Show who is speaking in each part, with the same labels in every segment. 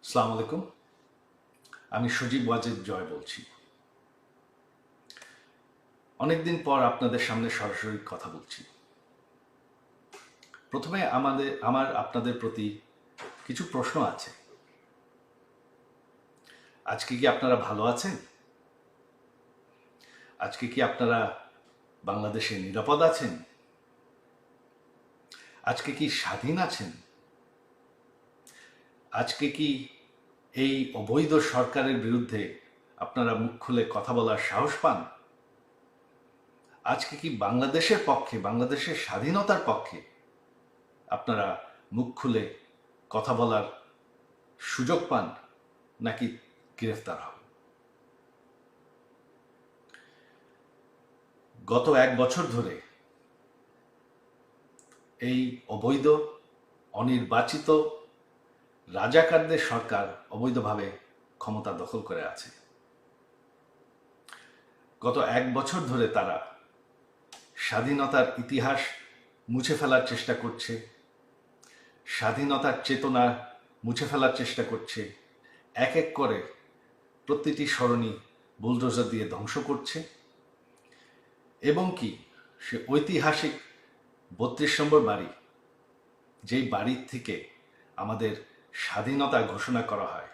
Speaker 1: আসসালামু আলাইকুম। আমি সজীব ওয়াজেদ জয় বলছি। অনেকদিন পর আপনাদের সামনে সরাসরি কথা বলছি। প্রথমে আমার আপনাদের প্রতি কিছু প্রশ্ন আছে। আজকে কি আপনারা ভালো আছেন? আজকে কি আপনারা বাংলাদেশে নিরাপদ আছেন? আজকে কি স্বাধীন আছেন? আজকে কি এই অবৈধ সরকারের বিরুদ্ধে আপনারা মুখ খুলে কথা বলার সাহস পান? আজকে কি বাংলাদেশের পক্ষে, বাংলাদেশের স্বাধীনতার পক্ষে আপনারা মুখ খুলে কথা বলার সুযোগ পান, নাকি গ্রেফতার হন? গত 1 বছর ধরে এই অবৈধ অনির্বাচিত রাজাকারদের সরকার অবৈধভাবে ক্ষমতা দখল করে আছে। গত 1 বছর ধরে তারা স্বাধীনতার ইতিহাস মুছে ফেলার চেষ্টা করছে, স্বাধীনতার চেতনা মুছে ফেলার চেষ্টা করছে, এক এক করে প্রতিটি সরণি বুলডোজার দিয়ে ধ্বংস করছে এবং কি সে ঐতিহাসিক 32 নম্বর বাড়ি, যেই বাড়ির থেকে আমাদের স্বাধীনতা ঘোষণা করা হয়,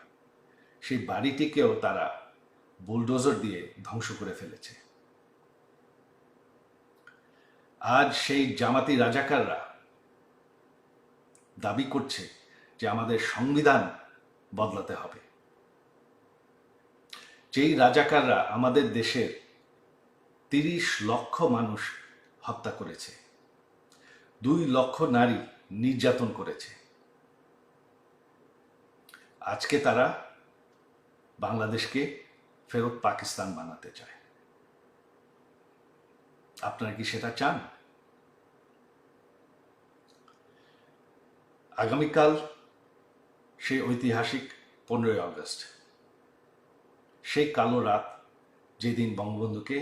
Speaker 1: সেই বাড়িটিকেও তারা বুলডোজার দিয়ে ধ্বংস করে ফেলেছে। আজ সেই জামাতি রাজাকাররা দাবি করছে যে আমাদের সংবিধান বদলাতে হবে। যেই রাজাকাররা আমাদের দেশের 30 লক্ষ মানুষ হত্যা করেছে, 2 লক্ষ নারী নির্যাতন করেছে, আজকে তারা বাংলাদেশকে ফেরত পাকিস্তান বানাতে চায়। আপনারা কি সেটা চান? আগামীকাল সেই ঐতিহাসিক 15ই আগস্ট, সেই কালো রাত, যেদিন বঙ্গবন্ধুকে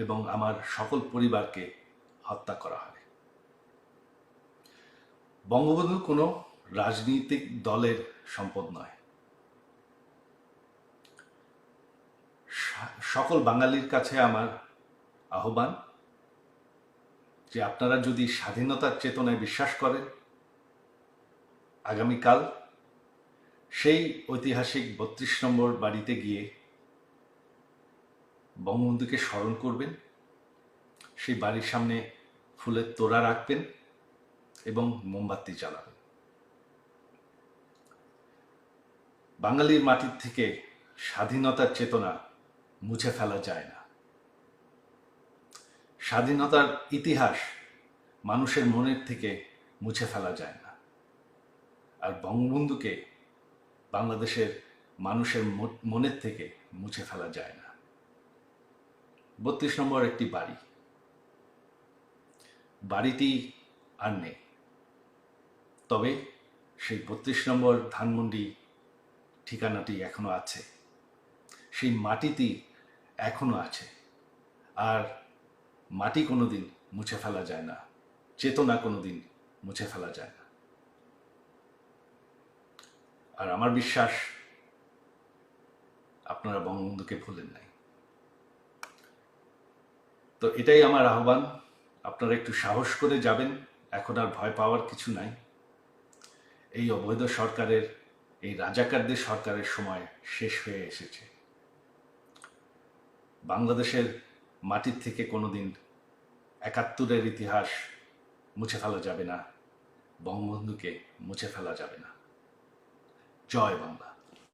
Speaker 1: এবং আমার সকল পরিবারকে হত্যা করা হয়। বঙ্গবন্ধু কোনো রাজনৈতিক দলের সম্পদ নয়। সকল বাঙালির কাছে আমার আহ্বান যে আপনারা যদি স্বাধীনতার চেতনায় বিশ্বাস করেন, আগামীকাল সেই ঐতিহাসিক 32 নম্বর বাড়িতে গিয়ে বঙ্গবন্ধুকে স্মরণ করবেন, সেই বাড়ির সামনে ফুলের তোড়া রাখবেন এবং মোমবাতি জ্বালাবেন। বাঙালির মাটির থেকে স্বাধীনতার চেতনা মুছে ফেলা যায় না। স্বাধীনতার ইতিহাস মানুষের মনের থেকে মুছে ফেলা যায় না। আর বঙ্গবন্ধুকে বাংলাদেশের মানুষের মনের থেকে মুছে ফেলা যায় না। 32 নম্বর একটি বাড়ি, বাড়িটি আর নেই, তবে সেই 32 নম্বর ধানমন্ডি ঠিকানাটি এখনো আছে, সেই মাটিটি এখনো আছে। আর মাটি কোনোদিন মুছে ফেলা যায় না, চেতনা কোনোদিন মুছে ফেলা যায় না। আর আমার বিশ্বাস আপনারা বঙ্গবন্ধুকে ভুলেন নাই। তো এটাই আমার আহ্বান, আপনারা একটু সাহস করে যাবেন। এখন আর ভয় পাওয়ার কিছু নাই। এই অবৈধ সরকারের, এই রাজাকারদের সরকারের সময় শেষ হয়ে এসেছে। বাংলাদেশের মাটির থেকে কোনোদিন 71-এর ইতিহাস মুছে ফেলা যাবে না, বঙ্গবন্ধুকে মুছে ফেলা যাবে না। জয় বাংলা।